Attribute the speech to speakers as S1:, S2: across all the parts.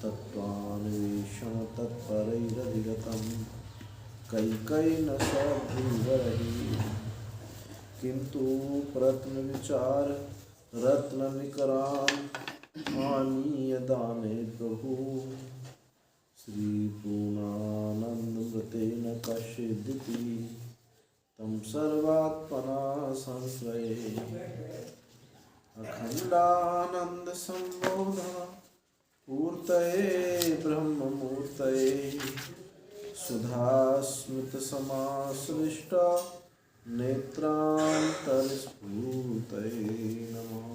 S1: तत्त्वान्वेषण तत्परैरधिगतं कैकेयी न सधीवरहि किंतु प्रत्न विचार रत्न निकरान आनीय दाने प्रभु श्री पूर्णानंद मृतेन कश्चिदिति तम सर्वात्मना संश्रये अखंडानंद संबोधन पूर्तये ब्रह्ममूर्तये सुधास्मित समाश्लिष्ट नेत्रांतरस्फूर्तये नमः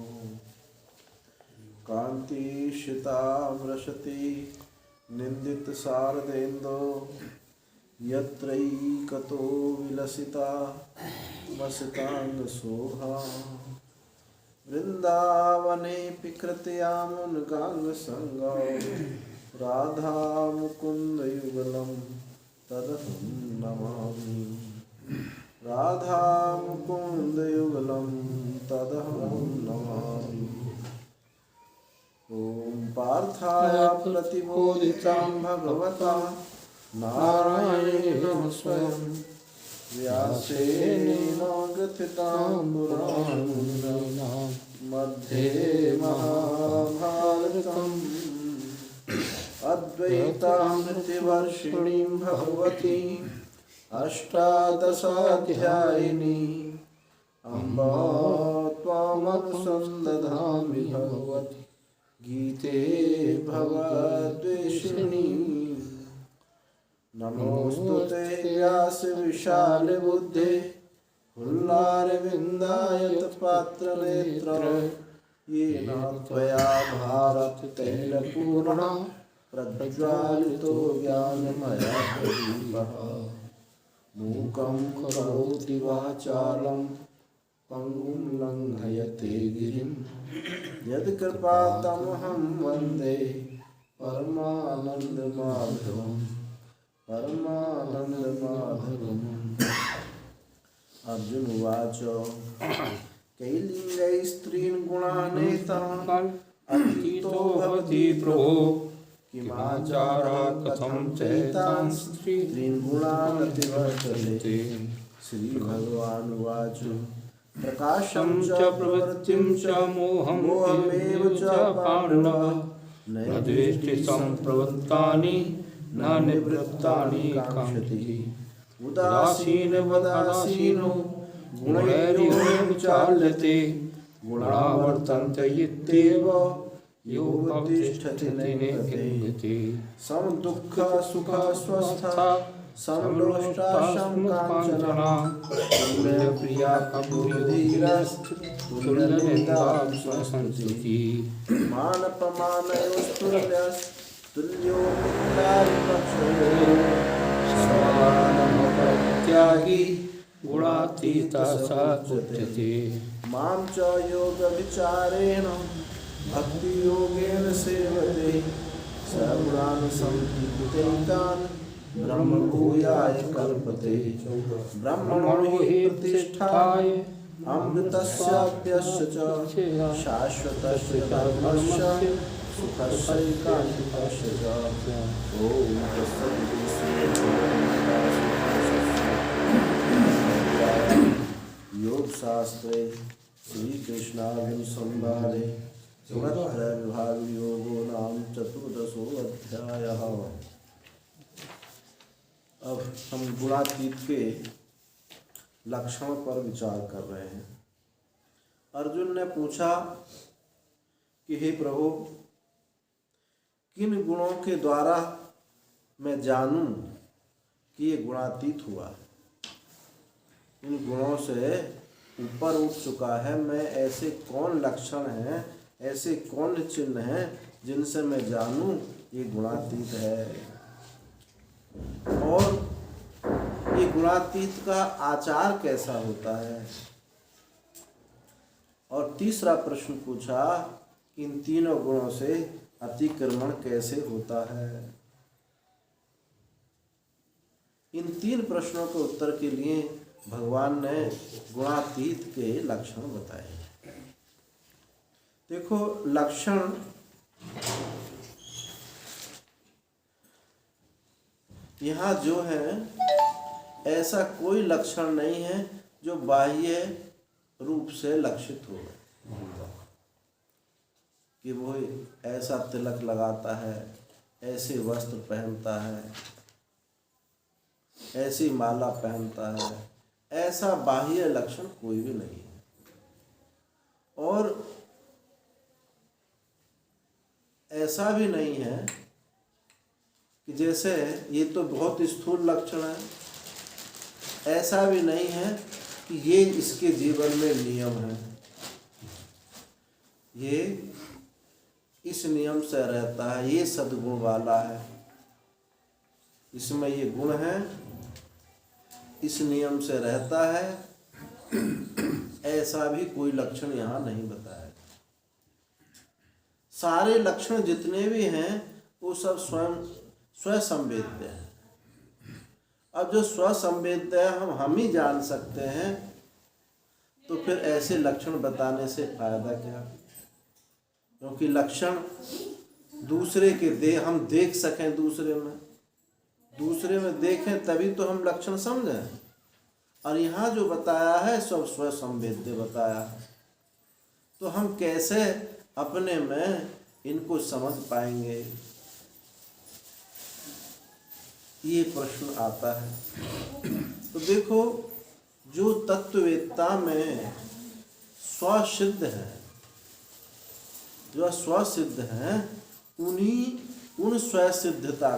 S1: कांतिशितामृशति निंदित शारदेन्दो यत्रैकतो विलसिता मसितांग शोभा वृंदावने कृतयामुनगांग संगौ राधा मुकुंद युगलम तदहं नमामि राधा मुकुंद युगलम तदहं नमामि ओम पार्थाय प्रतिबोधितां भगवता नारायणेन स्वयं व्यासेन ग्रथितां पुराणं मध्ये महाभारतम् अद्वैतामृतवर्षिणीं भगवती अष्टादशाध्यायिनी अम्ब त्वामनुसन्दधामि भगवति गीते भगवद्वेषिणी नमोस्तुते व्यास विशाल बुद्धे हुल्लारविन्दायत पात्रनेत्र येन त्वया भारत तैलपूर्णा प्रज्वालितो ज्ञानमयः प्रदीपः मूकं करोति वाचालं पंगुं लङ्घयते गिरिं यत्कृपातमहं वन्दे परमानन्दमाधवम् अर्जुन उवाच कैलिङ्गै स्त्रीन् गुणानेतान् अतीतो भवति प्रभो किमाचारः कथं चैतान् स्त्रीन् गुणान् अतिवर्तते श्रीभगवानुवाच प्रकाशं च प्रवृत्तिं च मोहमेव च पाण्डव न द्वेष्टि सम्प्रवृत्तानि न निवृत्तानि काङ्क्षति उदासीनो गुणैर्यो विचाल्यते गुणा वर्तन्ते इत्येव यो तिष्ठति निगते समदुःख सुख स्वस्था समलोष्टा समकाञ्चना तुल्यप्रिया तुल्यनिन्दा संस्तुति मानपमानयोस्तुल्यो समानमपत्यागी गुणातीतः सचुच्यते मां च योगविचारेण भक्तियोगेन सेवते सर्वान् संकीर्तयितान् ब्रह्मभूयाय कल्पते ब्रह्मणो हि प्रतिष्ठाय अमृतस्याप्यस्य च शाश्वतस्य धर्मस्य सुखस्यैकान्तिकस्य च ॐ योगशास्त्रे श्रीकृष्णार्जुन संवादे गुणत्रय विभाग योगो नाम चतुर्दशोऽध्यायः। अब हम गुणातीत के लक्षण पर विचार कर रहे हैं। अर्जुन ने पूछा कि हे प्रभु, किन गुणों के द्वारा मैं जानूं कि ये गुणातीत हुआ, इन गुणों से ऊपर उठ चुका है। मैं ऐसे कौन लक्षण हैं, ऐसे कौन चिन्ह हैं जिनसे मैं जानूं ये गुणातीत है। और ये गुणातीत का आचार कैसा होता है। और तीसरा प्रश्न पूछा, इन तीनों गुणों से अतिक्रमण कैसे होता है। इन तीन प्रश्नों के उत्तर के लिए भगवान ने गुणातीत के लक्षण बताए। देखो, लक्षण यहाँ जो है ऐसा कोई लक्षण नहीं है जो बाह्य रूप से लक्षित हो, कि वो ऐसा तिलक लगाता है, ऐसे वस्त्र पहनता है, ऐसी माला पहनता है, ऐसा बाह्य लक्षण कोई भी नहीं है। और ऐसा भी नहीं है कि जैसे ये तो बहुत स्थूल लक्षण है, ऐसा भी नहीं है कि ये इसके जीवन में नियम है, ये इस नियम से रहता है, ये सद्गुण वाला है, इसमें ये गुण है, इस नियम से रहता है, ऐसा भी कोई लक्षण यहाँ नहीं बताया। सारे लक्षण जितने भी हैं वो सब स्वसंवेद्य हैं। अब जो स्वसंवेद्य है हम ही जान सकते हैं, तो फिर ऐसे लक्षण बताने से फायदा क्या? क्योंकि लक्षण दूसरे के हम देख सकें, दूसरे में देखें तभी तो हम लक्षण समझें। और यहाँ जो बताया है सब स्वसंवेद्य बताया है, तो हम कैसे अपने में इनको समझ पाएंगे, ये प्रश्न आता है। तो देखो, जो तत्ववेत्ता में स्वसिद्ध है, जो स्वसिद्ध है, उन स्वसिद्धता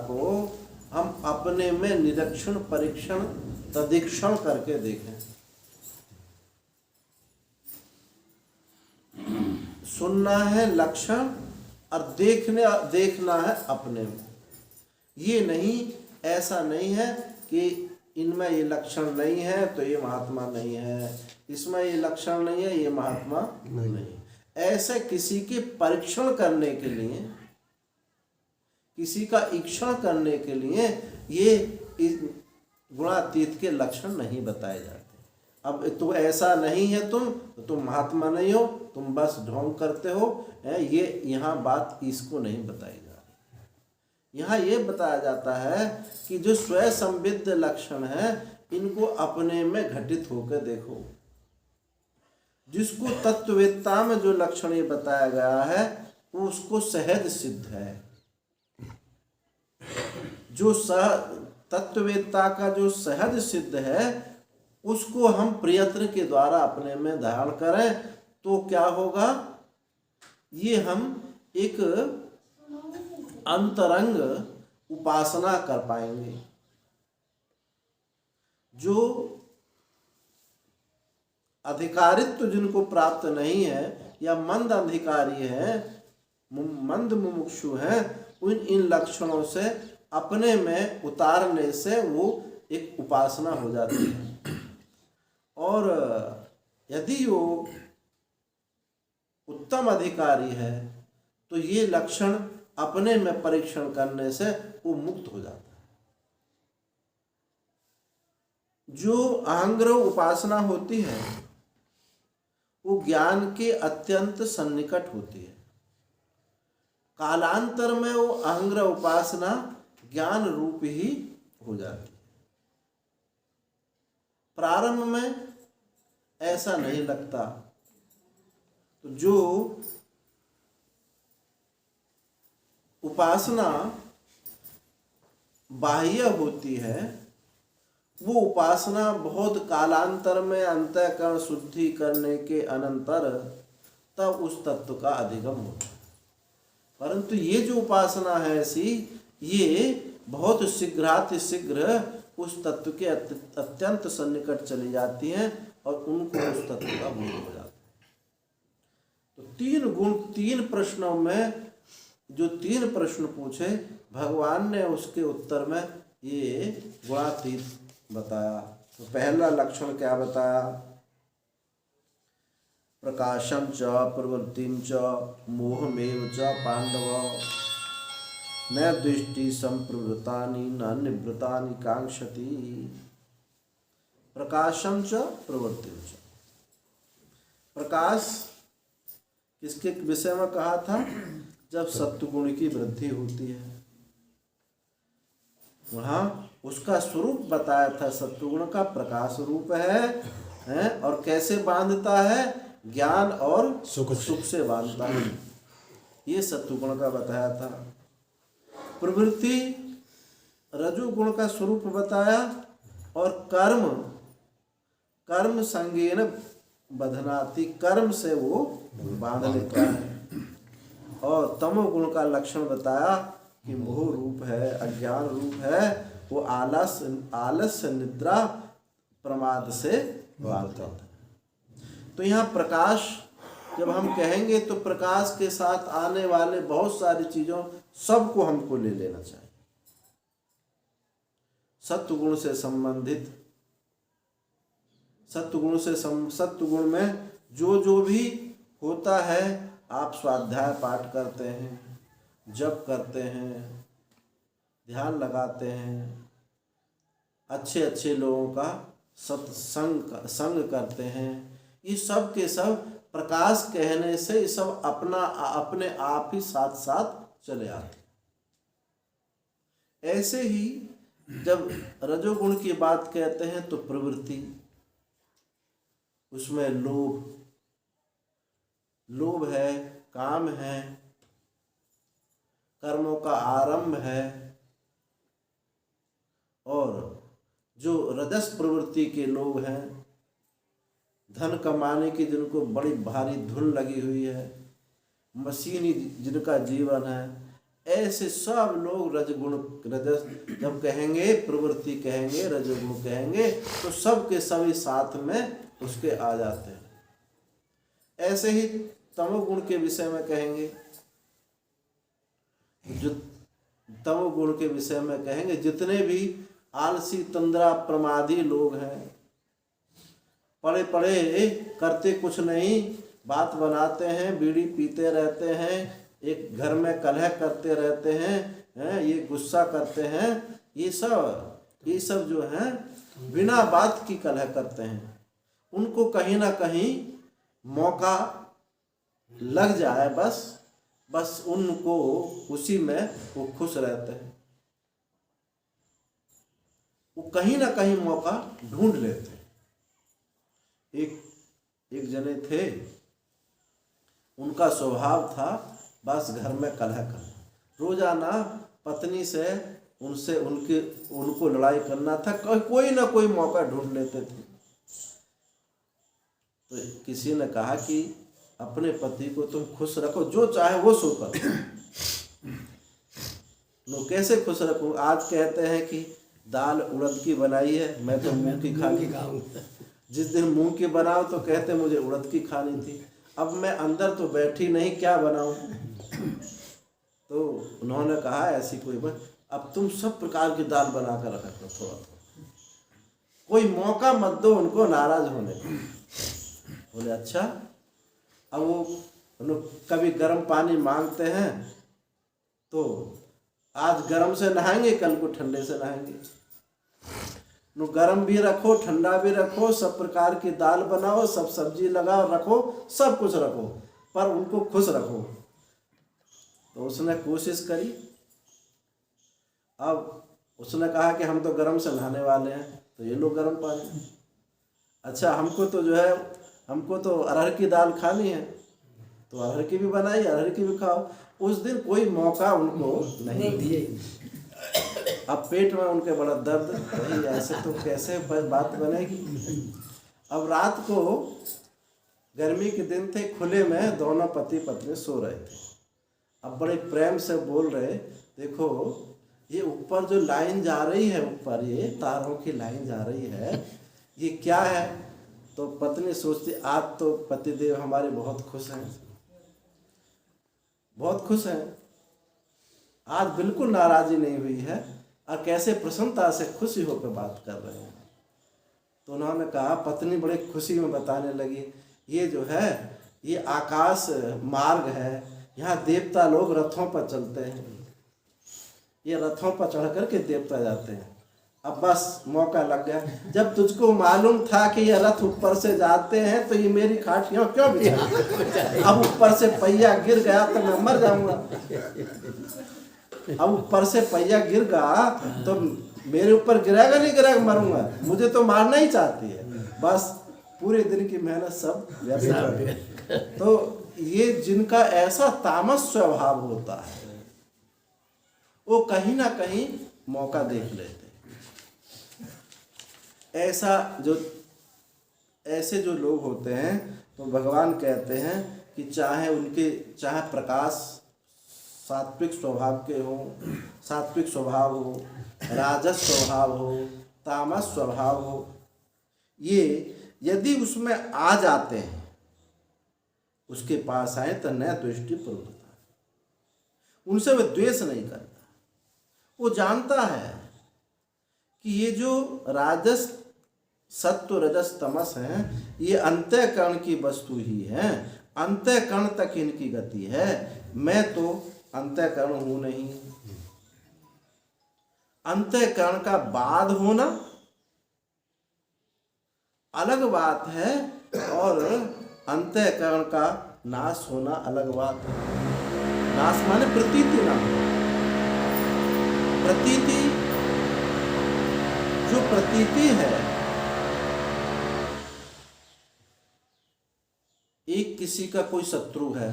S1: को हम अपने में निरीक्षण, परीक्षण, तदीक्षण करके देखें। सुनना है लक्षण और देखना है अपने में। ये नहीं, ऐसा नहीं है कि इनमें ये लक्षण नहीं है तो ये महात्मा नहीं है, इसमें ये लक्षण नहीं है ये महात्मा नहीं। ऐसे किसी के परीक्षण करने के लिए, किसी का ईक्षण करने के लिए ये गुणातीत के लक्षण नहीं बताए जाते। अब तो ऐसा नहीं है तुम महात्मा नहीं हो, तुम बस ढोंग करते हो, ये यहाँ बात इसको नहीं बताई जा रही। यहाँ ये बताया जाता है कि जो स्वसंविद्ध लक्षण है इनको अपने में घटित होकर देखो। जिसको तत्ववेत्ता में जो लक्षण ये बताया गया है वो उसको सहज सिद्ध है। जो तत्ववेत्ता का जो सहज सिद्ध है उसको हम प्रयत्न के द्वारा अपने में धारण करें तो क्या होगा, ये हम एक अंतरंग उपासना कर पाएंगे। जो अधिकारित्व जिनको प्राप्त नहीं है या मंद अधिकारी है, मंद मुमुक्षु हैं, इन लक्षणों से अपने में उतारने से वो एक उपासना हो जाती है। और यदि वो उत्तम अधिकारी है तो ये लक्षण अपने में परीक्षण करने से वो मुक्त हो जाता है। जो अहंग्रह उपासना होती है वो ज्ञान के अत्यंत सन्निकट होती है। कालांतर में वो अहंग्रह उपासना ज्ञान रूप ही हो जाती है। प्रारंभ में ऐसा नहीं लगता। तो जो उपासना बाह्य होती है वो उपासना बहुत कालांतर में अंतःकरण शुद्धि करने के अनंतर तब उस तत्व का अधिगम होता है। परंतु ये जो उपासना है ऐसी, ये बहुत शीघ्र उस तत्व के अत्यंत सन्निकट चली जाती हैं और उनको उस तत्व का बोध हो जाता है। तो 3 गुण, 3 प्रश्नों में जो 3 प्रश्न पूछे भगवान ने उसके उत्तर में ये गुणातीत बताया। तो पहला लक्षण क्या बताया, प्रकाशम च प्रवृत्तिम च मोहमेव च पांडव न दृष्टि संप्रवृत्तानि न निवृत्तानि कांक्षति। प्रकाशम च प्रवृत्तिम च, प्रकाश किसके विषय में कहा था? जब सत्वगुण की वृद्धि होती है, वहाँ उसका स्वरूप बताया था। सत्वगुण का प्रकाश रूप है और कैसे बांधता है? ज्ञान और सुख से बांधता है। ये सत्वगुण का बताया था। प्रवृत्ति रजोगुण का स्वरूप बताया और कर्म संगेन बधनाति, कर्म से वो बांध लेता है। और तमोगुण का लक्षण बताया कि मोह रूप है, अज्ञान रूप है, वो आलस्य निद्रा प्रमाद से बांधता है। तो यहाँ प्रकाश जब हम कहेंगे तो प्रकाश के साथ आने वाले बहुत सारी चीजों सबको हमको ले लेना चाहिए। सत्वगुण से संबंधित, सत्वगुण में जो भी होता है, आप स्वाध्याय पाठ करते हैं, जप करते हैं, ध्यान लगाते हैं, अच्छे लोगों का संग करते हैं, ये सब के सब प्रकाश कहने से ये सब अपने आप ही साथ साथ चले आते। ऐसे ही जब रजोगुण की बात कहते हैं तो प्रवृत्ति, उसमें लोभ है, काम है, कर्मों का आरंभ है। और जो रजस प्रवृत्ति के लोग हैं, धन कमाने की जिनको बड़ी भारी धुन लगी हुई है, मशीनी जिनका जीवन है, ऐसे सब लोग रजस जब कहेंगे, प्रवृत्ति कहेंगे, रजोगुण कहेंगे तो सब के सभी साथ में उसके आ जाते हैं। ऐसे ही तमोगुण के विषय में कहेंगे, जो तमोगुण के विषय में कहेंगे, जितने भी आलसी तंद्रा प्रमादी लोग हैं, पड़े करते कुछ नहीं, बात बनाते हैं, बीड़ी पीते रहते हैं, एक घर में कलह करते रहते हैं, ये गुस्सा करते हैं, ये सब जो है बिना बात की कलह करते हैं। उनको कहीं ना कहीं मौका लग जाए, बस उनको उसी में वो खुश रहते हैं। वो कहीं ना कहीं मौका ढूंढ लेते हैं। एक जने थे, उनका स्वभाव था बस घर में कलह करना, रोजाना पत्नी से उनको लड़ाई करना था, कोई ना कोई मौका ढूंढ लेते थे। तो किसी ने कहा कि अपने पति को तुम खुश रखो, जो चाहे वो सो करो। लोग कैसे खुश रखूं? आज कहते हैं कि दाल उड़द की बनाई है, मैं तो मूंग की खाऊं। जिस दिन मूंग की बनाओ तो कहते मुझे उड़द की खानी थी। अब मैं अंदर तो बैठी नहीं, क्या बनाऊं? तो उन्होंने कहा ऐसी कोई बात, अब तुम सब प्रकार की दाल बना कर रखो, थोड़ा कोई मौका मत दो उनको नाराज होने का। बोले अच्छा। अब वो कभी गर्म पानी मांगते हैं तो आज गर्म से नहाएंगे, कल को ठंडे से नहाएंगे। गर्म भी रखो, ठंडा भी रखो, सब प्रकार की दाल बनाओ, सब सब्जी लगाओ, रखो, सब कुछ रखो, पर उनको खुश रखो। तो उसने कोशिश करी। अब उसने कहा कि हम तो गर्म से नहाने वाले हैं, तो ये लो गर्म पानी। अच्छा, हमको तो अरहर की दाल खानी है, तो अरहर की भी बनाई, अरहर की भी खाओ। उस दिन कोई मौका उनको नहीं दिए। अब पेट में उनके बड़ा दर्द, भाई ऐसे तो कैसे बात बनेगी। अब रात को गर्मी के दिन थे, खुले में दोनों पति पत्नी सो रहे थे। अब बड़े प्रेम से बोल रहे, देखो ये ऊपर जो लाइन जा रही है, ऊपर ये तारों की लाइन जा रही है, ये क्या है? तो पत्नी सोचती, आज तो पतिदेव हमारे बहुत खुश हैं, बहुत खुश हैं, आज बिल्कुल नाराजी नहीं हुई है और कैसे प्रसन्नता से खुशी होकर बात कर रहे हैं। तो उन्होंने कहा, पत्नी बड़े खुशी में बताने लगी, ये जो है ये आकाश मार्ग है, यहाँ देवता लोग रथों पर चलते हैं, ये रथों पर चढ़ करके देवता जाते हैं। अब बस मौका लग गया। जब तुझको मालूम था कि ये रथ ऊपर से जाते हैं तो ये मेरी खाटियां क्यों बिछा, अब ऊपर से पहिया गिर गया तो मैं मर जाऊंगा। अब ऊपर से पहिया गिर गया तो मेरे ऊपर गिरेगा नहीं गिरेगा, मरूंगा। मुझे तो मारना ही चाहती है, बस पूरे दिन की मेहनत सब व्यर्थ कर गई। तो ये जिनका ऐसा तामस स्वभाव होता है वो कहीं ना कहीं मौका देख लेते। ऐसे जो लोग होते हैं तो भगवान कहते हैं कि चाहे प्रकाश सात्विक स्वभाव के हो, सात्विक स्वभाव हो, राजस स्वभाव हो, तामस स्वभाव हो, ये यदि उसमें आ जाते हैं, उसके पास आए तो न द्वेष्टि प्रवृत्ता, उनसे वह द्वेष नहीं करता। वो जानता है कि ये जो राजस सत्व रजस तमस है ये अंतःकरण की वस्तु ही है, अंतःकरण तक इनकी गति है। मैं तो अंतःकरण हूं नहीं। अंतःकरण का बाध होना अलग बात है और अंतःकरण का नाश होना अलग बात है। नाश माने प्रतीति ना हो। प्रतीति, जो प्रतीति है, एक किसी का कोई शत्रु है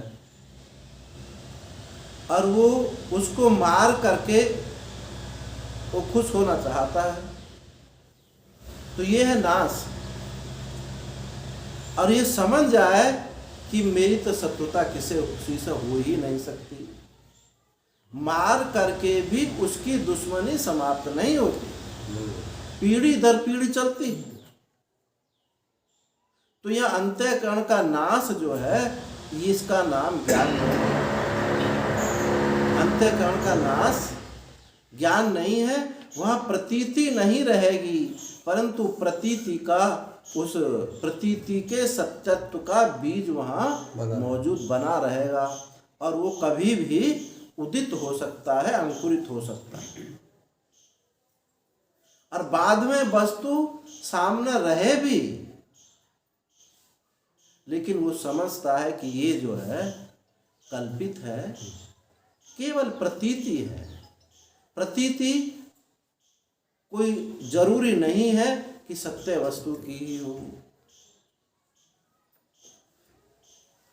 S1: और वो उसको मार करके वो खुश होना चाहता है, तो ये है नाश। और ये समझ जाए कि मेरी तो शत्रुता किसी से हो ही नहीं सकती, मार करके भी उसकी दुश्मनी समाप्त नहीं होती, पीढ़ी दर पीढ़ी चलती है। तो यह अंतःकरण का नाश जो है इसका नाम ज्ञान नहीं है। अंतःकरण का नाश ज्ञान नहीं है। वहाँ प्रतीति नहीं रहेगी, परंतु प्रतीति का, उस प्रतीति के सत्यत्व का बीज वहाँ मौजूद बना रहेगा और वो कभी भी उदित हो सकता है, अंकुरित हो सकता है। और बाद में वस्तु सामने रहे भी, लेकिन वो समझता है कि ये जो है कल्पित है, केवल प्रतीति है। प्रतीति कोई जरूरी नहीं है कि सत्य वस्तु की ही हो।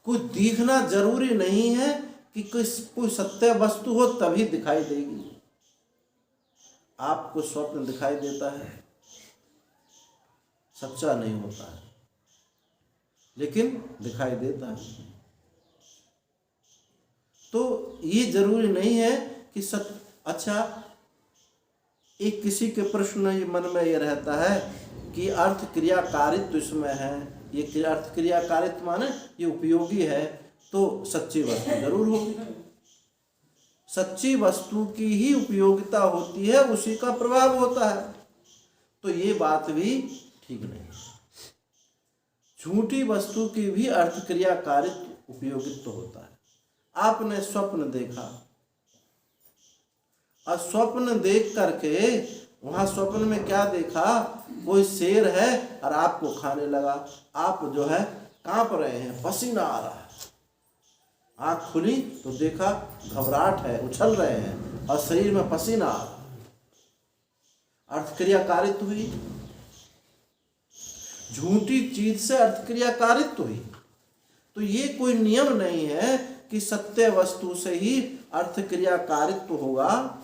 S1: कुछ दिखना जरूरी नहीं है कि कोई सत्य वस्तु हो तभी दिखाई देगी। आपको स्वप्न दिखाई देता है, सच्चा नहीं होता है, लेकिन दिखाई देता है। तो ये जरूरी नहीं है कि अच्छा, एक किसी के प्रश्न मन में ये रहता है कि अर्थ क्रियाकारित्व इसमें है, ये अर्थ क्रियाकारित्व माने ये उपयोगी है, तो सच्ची वस्तु जरूर होगी। सच्ची वस्तु की ही उपयोगिता होती है, उसी का प्रभाव होता है। तो ये बात भी ठीक नहीं। झूठी वस्तु की भी अर्थ क्रियाकारित्व उपयोगित्व होता है। आपने स्वप्न देखा और स्वप्न देख करके वहां स्वप्न में क्या देखा, कोई शेर है और आपको खाने लगा। आप जो है कांप रहे हैं, पसीना आ रहा है। आँख खुली तो देखा घबराहट है, उछल रहे हैं और शरीर में पसीना आ रहा है। अर्थ क्रियाकारित्व हुई। झूठी चीज से अर्थ क्रियाकारित्व हुई। तो ये कोई नियम नहीं है कि सत्य वस्तु से ही अर्थ क्रियाकारित्व होगा।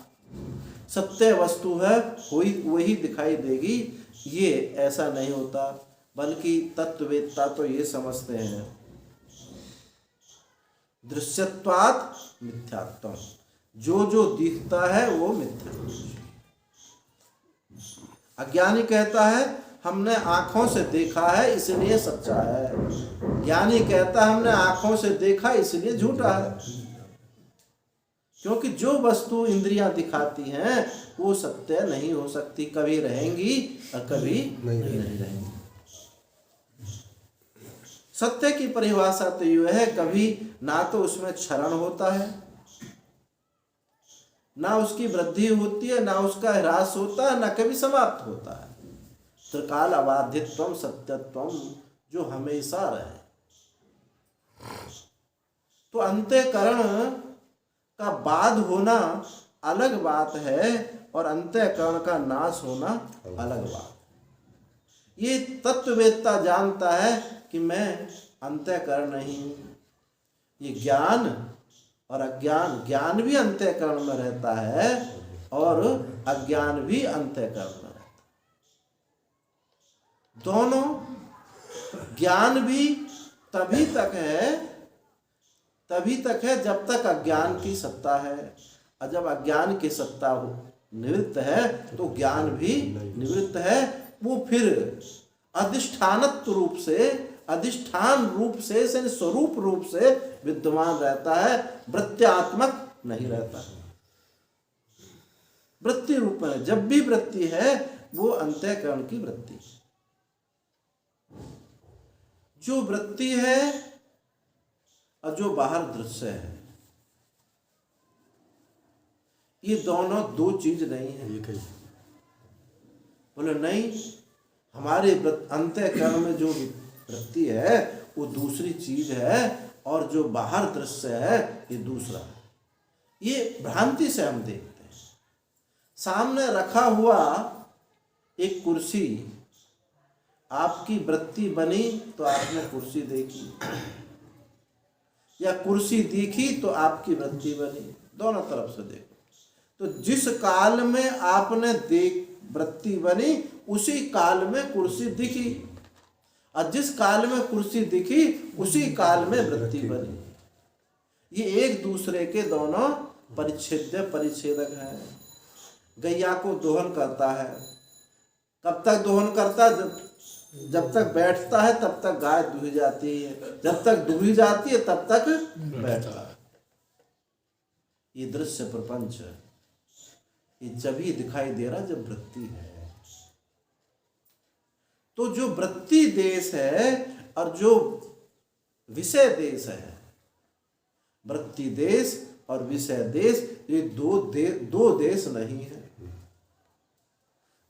S1: सत्य वस्तु है वही दिखाई देगी, ये ऐसा नहीं होता। बल्कि तत्ववेत्ता तो ये समझते हैं दृश्यत्वात् मिथ्यात्वम्, जो दिखता है वो मिथ्या। अज्ञानी कहता है हमने आंखों से देखा है इसलिए सच्चा है, ज्ञानी कहता है हमने आंखों से देखा इसलिए झूठा है। क्योंकि जो वस्तु इंद्रियां दिखाती हैं वो सत्य नहीं हो सकती, कभी रहेंगी और कभी नहीं रहेंगी। सत्य की परिभाषा तो यह है, कभी ना तो उसमें क्षरण होता है, ना उसकी वृद्धि होती है, ना उसका ह्रास होता है, ना कभी समाप्त होता है। त्रिकाल अबाधित्वम सत्यत्वम, जो हमेशा रहे। तो अंतःकरण का बाध होना अलग बात है और अंतःकरण का नाश होना अलग बात। ये तत्ववेत्ता जानता है कि मैं अंतःकरण नहीं हूँ। ये ज्ञान और अज्ञान, ज्ञान भी अंतःकरण में रहता है और अज्ञान भी अंतःकरण में रहता है। दोनों ज्ञान भी तभी तक है जब तक अज्ञान की सत्ता है, और जब अज्ञान की सत्ता निवृत्त है तो ज्ञान भी निवृत्त है। वो फिर अधिष्ठानत्व रूप से, अधिष्ठान रूप से, स्वरूप रूप से विद्यमान रहता है, वृत्त्यात्मक नहीं रहता। वृत्ति रूप में जब भी वृत्ति है वो अंतःकरण की वृत्ति है। जो वृत्ति है और जो बाहर दृश्य है, ये दोनों दो चीज नहीं है। बोले नहीं, हमारे अंतःकरण में जो वृत्ति है वो दूसरी चीज है और जो बाहर दृश्य है ये दूसरा है। ये भ्रांति से हम देखते हैं। सामने रखा हुआ एक कुर्सी, आपकी वृत्ति बनी तो आपने कुर्सी देखी, या कुर्सी दिखी तो आपकी वृत्ति बनी। दोनों तरफ से देखो। तो जिस काल में आपने वृत्ति बनी उसी काल में कुर्सी दिखी, और जिस काल में कुर्सी दिखी उसी काल में वृत्ति बनी। ये एक दूसरे के दोनों परिच्छेद्य परिच्छेदक हैं। गैया को दोहन करता है, कब तक दोहन करता है? जब तक बैठता है तब तक गाय दूही जाती है, जब तक दूही जाती है तब तक बैठता है। ये दृश्य प्रपंच ये जब ही दिखाई दे रहा जब वृत्ति है। तो जो वृत्ति देश है और जो विषय देश है, वृत्ति देश और विषय देश, ये दो देश नहीं है।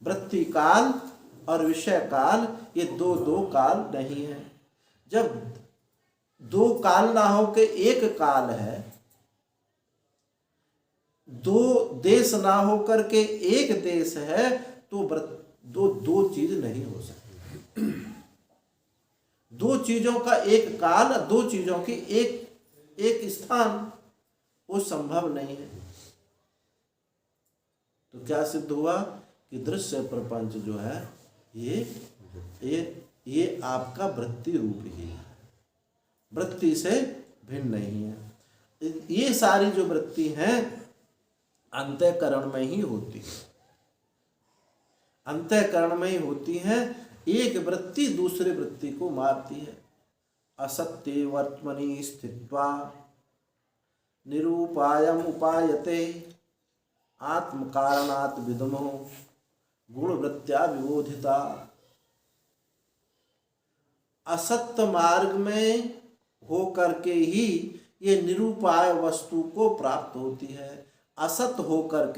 S1: वृत्ति काल और विषय काल ये दो काल नहीं है। जब दो काल ना हो के एक काल है, दो देश ना हो करके एक देश है, तो दो चीज नहीं हो सकती। दो चीजों का एक काल, दो चीजों की एक स्थान, वो संभव नहीं है। तो क्या सिद्ध हुआ कि दृश्य प्रपंच जो है ये आपका वृत्ति रूप ही है, वृत्ति से भिन्न नहीं है। ये सारी जो वृत्ति हैं अंतःकरण में ही होती है, अंतःकरण में ही होती है। एक वृत्ति दूसरे वृत्ति को मारती है। असत्ये वर्त्मनि स्थित्वा निरूपायम उपायते आत्म कारणात् विदमो गुण वृत्त्या विबोधिता। असत्य मार्ग में हो करके ही ये निरूपाय वस्तु को प्राप्त होती है। असत होकर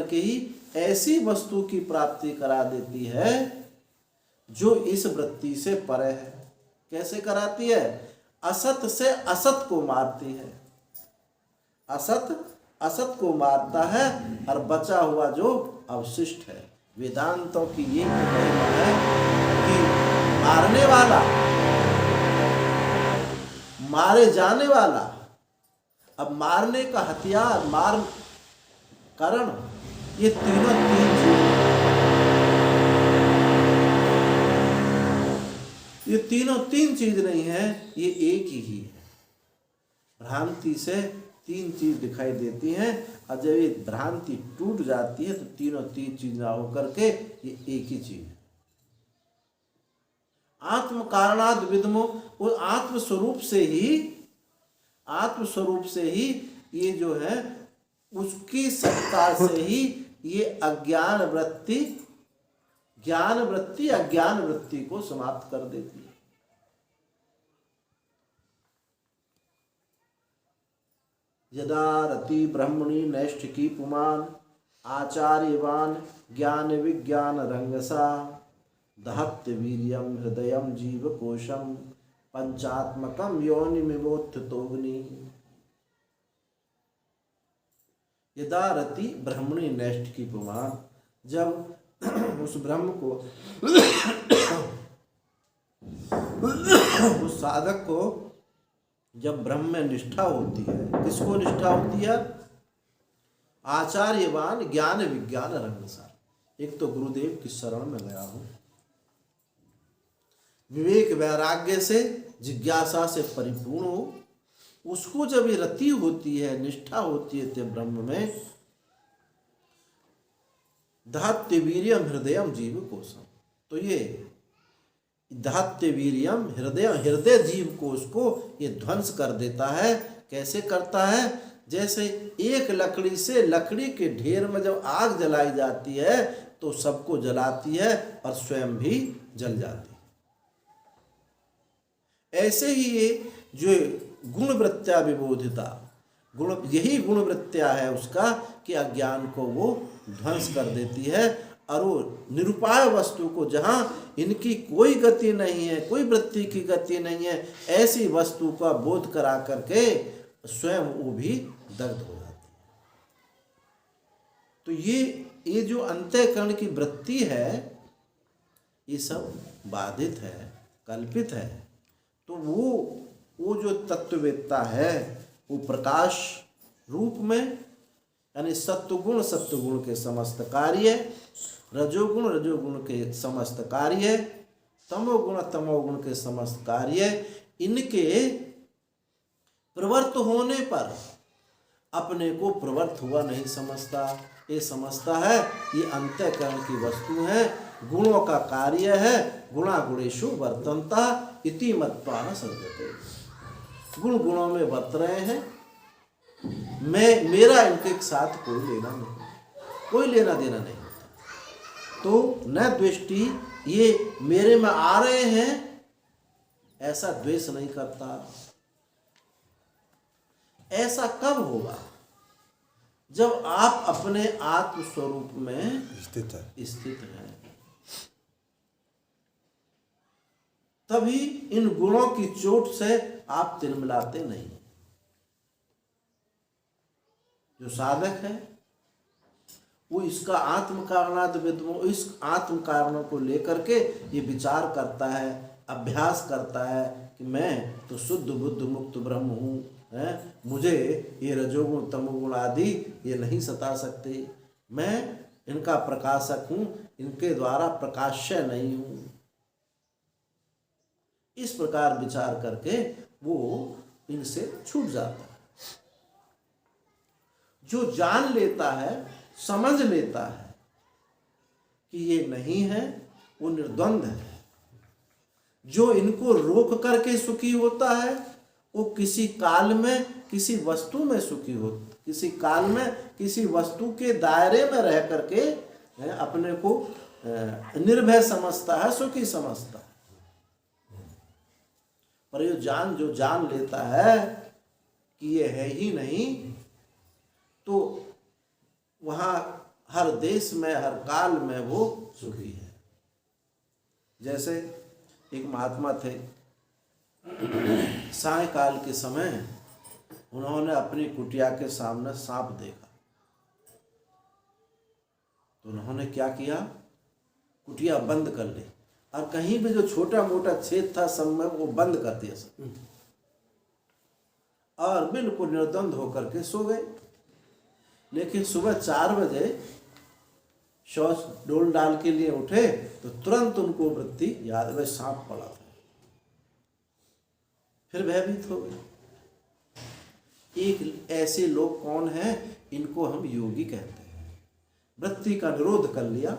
S1: के ही ऐसी वस्तु की प्राप्ति करा देती है जो इस वृत्ति से परे है। कैसे कराती है? असत से असत को मारती है, असत को मारता है और बचा हुआ जो अवशिष्ट है। वेदांतों की ये महिमा है कि मारने वाला, मारे जाने वाला, अब मारने का हथियार, मार कारण, ये तीनों तीन चीज, ये तीनों तीन चीज नहीं है, ये एक ही है। भ्रांति से तीन चीज दिखाई देती हैं और जब ये भ्रांति टूट जाती है तो तीनों तीन चीज ना होकर के ये एक ही चीज है। आत्म कारणात् विद्मो, वो आत्म स्वरूप से ही ये जो है उसकी सत्ता से ही ये अज्ञान वृत्ति, ज्ञान वृत्ति अज्ञान वृत्ति को समाप्त कर देती है। यदा रति ब्रह्मणि नैष्ठिकी पुमान आचार्यवान ज्ञान विज्ञान रंगसा दहत्य वीर्यम हृदयम जीवकोशम पंचात्मकम योनिमिवोत्थितोग्नि। यदा रति ब्रह्मणि नैष्ठिकी पुमान, जब उस ब्रह्म को उस साधक को जब ब्रह्म में निष्ठा होती है, किसको निष्ठा होती है? आचार्यवान ज्ञान विज्ञान रंगसार। एक तो गुरुदेव की शरण में गया हूं, विवेक वैराग्य से जिज्ञासा से परिपूर्ण हो, उसको जब ये रति होती है, निष्ठा होती है ते ब्रह्म में, दहत्य वीर्यम हृदयम जीव कोशम। तो ये दहत्य वीर्यम हृदय जीव कोश को ये ध्वंस कर देता है। कैसे करता है? जैसे एक लकड़ी से लकड़ी के ढेर में जब आग जलाई जाती है तो सबको जलाती है और स्वयं भी जल जाती है। ऐसे ही ये जो गुणवृत्त्या विबोधिता, गुण, यही गुणवृत्त्या है उसका कि अज्ञान को वो ध्वंस कर देती है। और वो निरुपाय वस्तु को, जहाँ इनकी कोई गति नहीं है, कोई वृत्ति की गति नहीं है, ऐसी वस्तु का बोध करा करके स्वयं वो भी दग्ध हो जाती है। तो ये जो अंतःकरण की वृत्ति है, ये सब बाधित है, कल्पित है। तो वो जो तत्ववेत्ता है वो प्रकाश रूप में, यानी सत्वगुण के समस्त कार्य, रजोगुण के समस्त कार्य, तमोगुण के समस्त कार्य, इनके प्रवृत्त होने पर अपने को प्रवृत्त हुआ नहीं समझता। ये समझता है ये अंतःकरण की वस्तु है, गुणों का कार्य है, गुणा गुणेषु वर्तन्ता इति मत्वा न सज्जते। गुण गुणों में वर्त रहे हैं, मेरा इनके साथ कोई लेना नहीं, कोई लेना देना नहीं। तो न द्वेष्टि, ये मेरे में आ रहे हैं ऐसा द्वेष नहीं करता। ऐसा कब होगा? जब आप अपने आत्म स्वरूप में स्थित हैं, तभी इन गुणों की चोट से आप तिलमिलाते नहीं। जो साधक है वो इसका आत्म कारणाद विद्मो, इस आत्म कारणों को लेकर के ये विचार करता है, अभ्यास करता है कि मैं तो शुद्ध बुद्ध मुक्त ब्रह्म हूँ, है, मुझे ये रजोगुण तमोगुण आदि ये नहीं सता सकते, मैं इनका प्रकाशक हूँ, इनके द्वारा प्रकाश्य नहीं हूँ। इस प्रकार विचार करके वो इनसे छूट जाता है। जो जान लेता है, समझ लेता है कि ये नहीं है, वो निर्द्वंद है। जो इनको रोक करके सुखी होता है वो किसी काल में किसी वस्तु में सुखी होता, किसी काल में किसी वस्तु के दायरे में रह करके अपने को निर्भय समझता है, सुखी समझता है। पर ये जो जान लेता है कि ये है ही नहीं, तो वहाँ हर देश में हर काल में वो सुखी है। जैसे एक महात्मा थे, सायंकाल के समय उन्होंने अपनी कुटिया के सामने सांप देखा, तो उन्होंने क्या किया, कुटिया बंद कर ली और कहीं भी जो छोटा मोटा छेद था सब में वो बंद कर दिया सब, और बिल्कुल निर्द्वंद होकर के सो गए। लेकिन सुबह 4 बजे शौच डोल डाल के लिए उठे तो तुरंत उनको वृत्ति याद में सांप पड़ा था, फिर भयभीत हो गए। एक ऐसे लोग कौन हैं, इनको हम योगी कहते हैं। वृत्ति का निरोध कर लिया,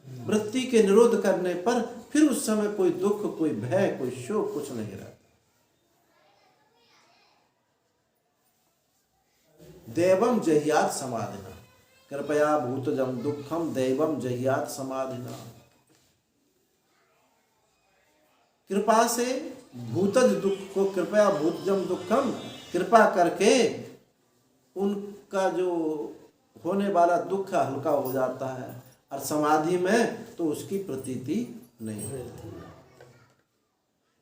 S1: वृत्ति के निरोध करने पर फिर उस समय कोई दुख, कोई भय, कोई शोक कुछ नहीं रहता। देवम जह्यात समाधिना, कृपया भूतजम दुखम दैवम जह्यात समाधिना। कृपा से भूतज दुख को, कृपया भूतजम दुखम, कृपा करके उनका जो होने वाला दुख हल्का हो जाता है, और समाधि में तो उसकी प्रतीति नहीं होती।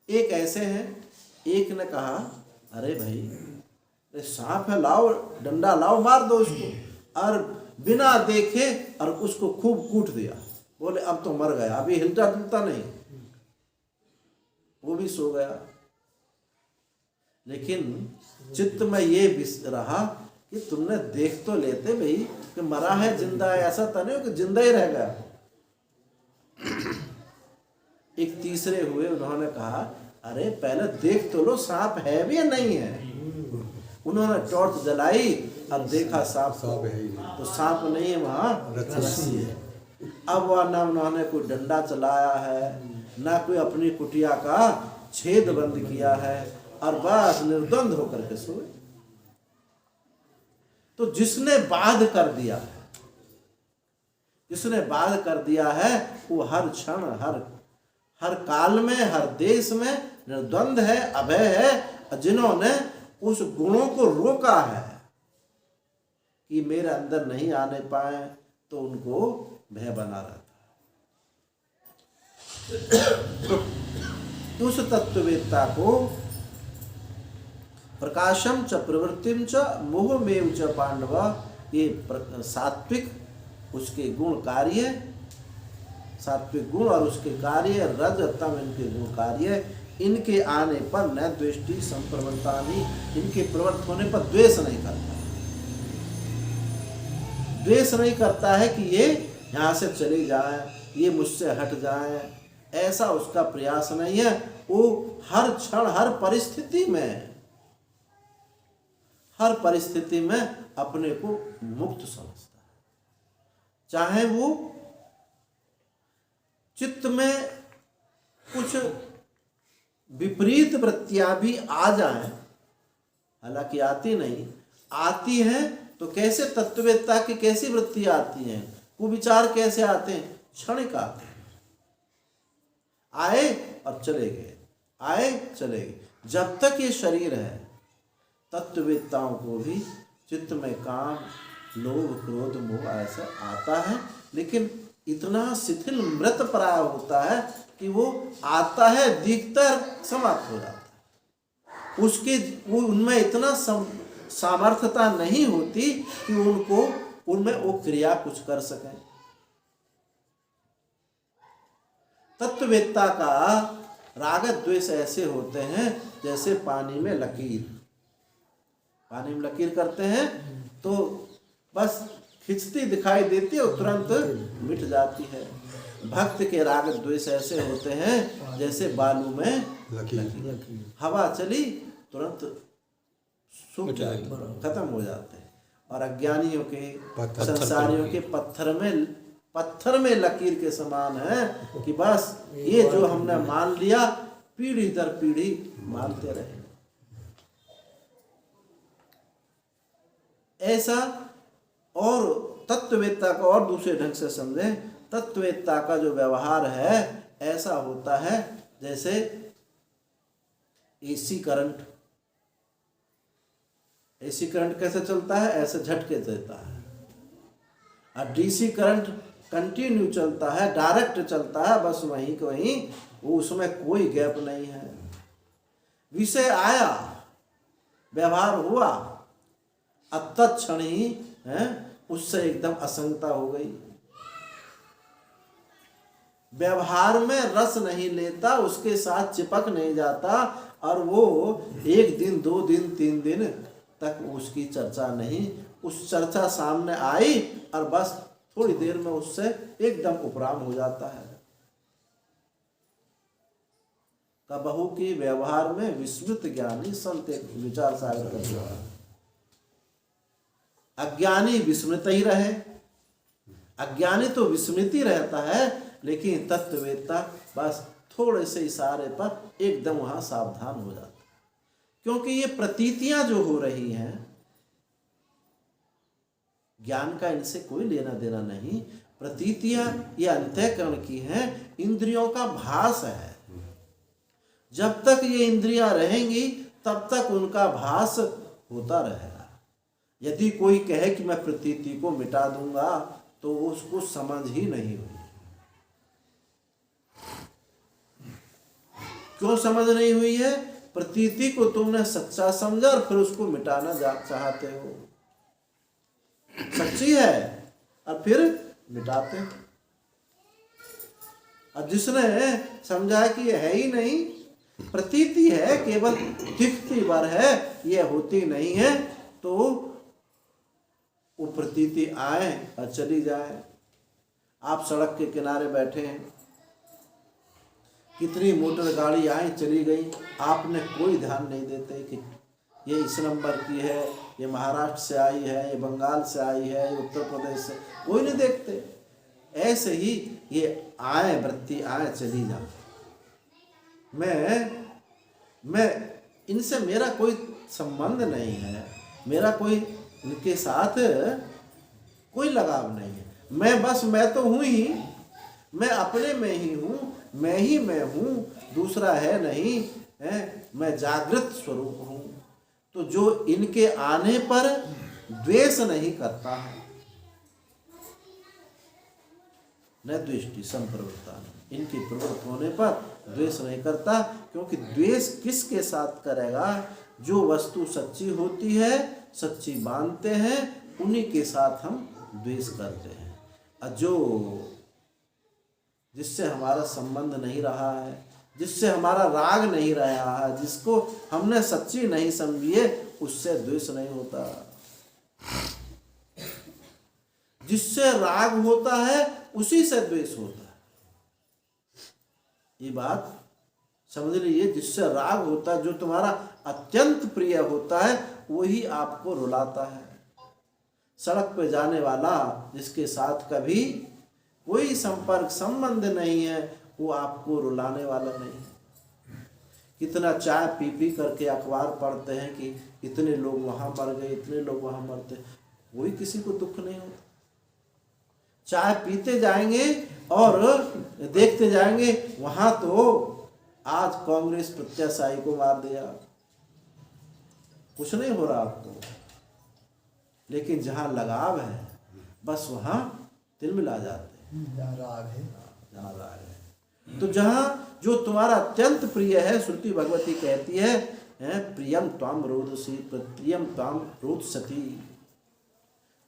S1: एक ऐसे हैं, एक ने कहा अरे भाई सांप है, लाओ डंडा लाओ, मार दो उसको, और बिना देखे और उसको खूब कूट दिया। बोले अब तो मर गया, अभी हिलता डुलता नहीं, वो भी सो गया। लेकिन चित्त में ये रहा कि तुमने देख तो लेते भाई कि मरा है जिंदा है, ऐसा तो नहीं कि जिंदा ही रह गया। एक तीसरे हुए, उन्होंने कहा अरे पहले देख तो लो सांप है भी या नहीं है। उन्होंने टॉर्च जलाई और देखा सांप है, तो सांप नहीं है, वहाँ रस्सी है। अब वह ना उन्होंने कोई डंडा चलाया है, ना कोई अपनी कुटिया का छेद बंद किया है, और बस निर्द्वंद होकर के सोए। तो जिसने बाध कर दिया है, जिसने बाध कर दिया है, वो हर क्षण हर काल में हर देश में निर्द्वंद है, अभय है। जिन्होंने उस गुणों को रोका है कि मेरे अंदर नहीं आने पाए, तो उनको भय बना रहता है। तो उस तत्ववेत्ता को प्रकाशम च प्रवृत्तिम च मोहमेव च पांडव, ये सात्विक उसके गुण कार्य, सात्विक गुण और उसके कार्य, रज तम इनके गुण कार्य, इनके आने पर न द्वेष्टि संप्रवृत्तानि, इनके प्रवृत्त होने पर द्वेष नहीं करता। द्वेष नहीं करता है कि ये यहाँ से चले जाए, ये मुझसे हट जाए, ऐसा उसका प्रयास नहीं है। वो हर क्षण हर परिस्थिति में अपने को मुक्त समझता है। चाहे वो चित्त में कुछ विपरीत वृत्तियां भी आ जाएं, हालांकि आती नहीं, आती हैं तो कैसे तत्ववेत्ता की कैसी वृत्ति आती हैं, कुविचार कैसे आते हैं, क्षणिक आते हैं, आए और चले गए, आए चले गए। जब तक ये शरीर है, तत्ववेत्ताओं को भी चित्त में काम, लोभ, क्रोध, मोह ऐसा आता है, लेकिन इतना शिथिल मृत प्राय होता है कि वो आता है, दिखता है, समाप्त हो जाता है। वो उनमें इतना सामर्थ्यता नहीं होती कि उनमें वो क्रिया कुछ कर सकें। तत्ववेत्ता का राग द्वेष ऐसे होते हैं जैसे पानी में लकीर करते हैं तो बस खिंचती दिखाई देती है और तुरंत मिट जाती है। भक्त के राग द्वेष ऐसे होते हैं जैसे बालू में लकीर, हवा चली तुरंत सूख खत्म हो जाते हैं। और अज्ञानियों के, संसारियों के पत्थर में लकीर के समान है कि बस ये जो हमने मान लिया, पीढ़ी दर पीढ़ी मानते रहे। ऐसा। और तत्ववेत्ता का और दूसरे ढंग से समझें, तत्ववेत्ता का जो व्यवहार है ऐसा होता है जैसे एसी करंट कैसे चलता है, ऐसे झटके देता है। और डीसी करंट कंटिन्यू चलता है, डायरेक्ट चलता है, बस वहीं को वहीं, वो उसमें कोई गैप नहीं है। विषय आया, व्यवहार हुआ, अब तत्क्षण ही है उससे एकदम असंगता हो गई। व्यवहार में रस नहीं लेता, उसके साथ चिपक नहीं जाता, और वो 1 दिन 2 दिन 3 दिन तक उसकी चर्चा नहीं, उस चर्चा सामने आई और बस थोड़ी देर में उससे एकदम उपराम हो जाता है। कबहू की व्यवहार में विस्मृत ज्ञानी संत, एक विचार सागर कर दिया। अज्ञानी विस्मृत ही रहे, अज्ञानी तो विस्मृति रहता है, लेकिन तत्ववेत्ता बस थोड़े से इशारे पर एकदम वहां सावधान हो जाता, क्योंकि ये प्रतीतियां जो हो रही हैं, ज्ञान का इनसे कोई लेना देना नहीं। प्रतीतियां ये अंतःकरण की हैं, इंद्रियों का भास है। जब तक ये इंद्रियां रहेंगी तब तक उनका भास होता रहेगा। यदि कोई कहे कि मैं प्रतीति को मिटा दूंगा तो उसको समझ ही नहीं हुई। क्यों समझ नहीं हुई है? प्रतीति को तुमने सच्चा समझा और फिर उसको मिटाना चाहते हो। सच्ची है और फिर मिटाते। और जिसने समझा कि ये है ही नहीं, प्रतीति है, केवल दिखती भर है, ये होती नहीं है, तो वो प्रतीति आए और चली जाए। आप सड़क के किनारे बैठे हैं, कितनी मोटर गाड़ी आई चली गई, आपने कोई ध्यान नहीं देते कि ये इस नंबर की है, ये महाराष्ट्र से आई है, ये बंगाल से आई है, ये उत्तर प्रदेश से, कोई नहीं देखते। ऐसे ही ये आए, वृत्ति आए चली जाए। मैं इनसे मेरा कोई संबंध नहीं है, मेरा कोई इनके साथ कोई लगाव नहीं है। मैं तो हूँ ही, मैं अपने में ही हूँ, मैं ही मैं हूँ, दूसरा है नहीं है। मैं जागृत स्वरूप हूँ। तो जो इनके आने पर द्वेष नहीं करता है, न द्वेष्टि संप्रवृत्ता, इनके प्रवृत्त होने पर द्वेष नहीं करता। क्योंकि द्वेष किसके साथ करेगा? जो वस्तु सच्ची होती है, सच्ची मानते हैं, उन्हीं के साथ हम द्वेष करते हैं। और जो जिससे हमारा संबंध नहीं रहा है, जिससे हमारा राग नहीं रहा है, जिसको हमने सच्ची नहीं समझी है, उससे द्वेष नहीं होता। जिससे राग होता है उसी से द्वेष होता है। ये बात समझ लीजिए। जिससे राग होता है, जो तुम्हारा अत्यंत प्रिय होता है, वही आपको रुलाता है। सड़क पे जाने वाला जिसके साथ कभी कोई संपर्क संबंध नहीं है, वो आपको रुलाने वाला नहीं। कितना चाय पी पी करके अखबार पढ़ते हैं कि इतने लोग वहां मर गए, इतने लोग वहां मरते, कोई किसी को दुख नहीं होता। चाय पीते जाएंगे और देखते जाएंगे, वहां तो आज कांग्रेस प्रत्याशी को मार दिया, कुछ नहीं हो रहा आपको। लेकिन जहां लगाव है, बस वहां तिलमिला जाते हैं।
S2: जहाँ राग है,
S1: जहाँ राग है। तो जहां जो तुम्हारा अत्यंत प्रिय है, श्रुति भगवती कहती है, प्रियम त्वाम रोदसी प्रियम त्वाम रोदसती,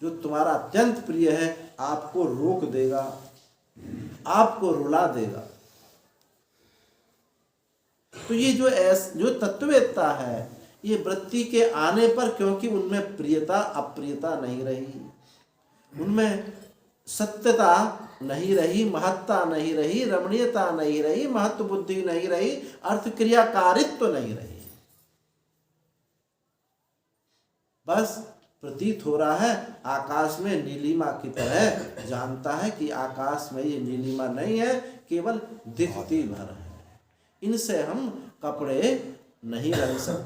S1: जो तुम्हारा अत्यंत प्रिय है आपको रोक देगा, आपको रुला देगा। तो ये जो तत्ववेत्ता है, ये वृत्ति के आने पर, क्योंकि उनमें प्रियता अप्रियता नहीं रही, उनमें सत्यता नहीं रही, महत्ता नहीं रही, रमणीयता नहीं रही, महत्व बुद्धि नहीं रही, अर्थ क्रियाकारित्व नहीं रही, बस प्रतीत हो रहा है आकाश में नीलिमा की तरह। जानता है कि आकाश में ये नीलिमा नहीं है, केवल दिखती भर है। इनसे हम कपड़े नहीं रंग सकते।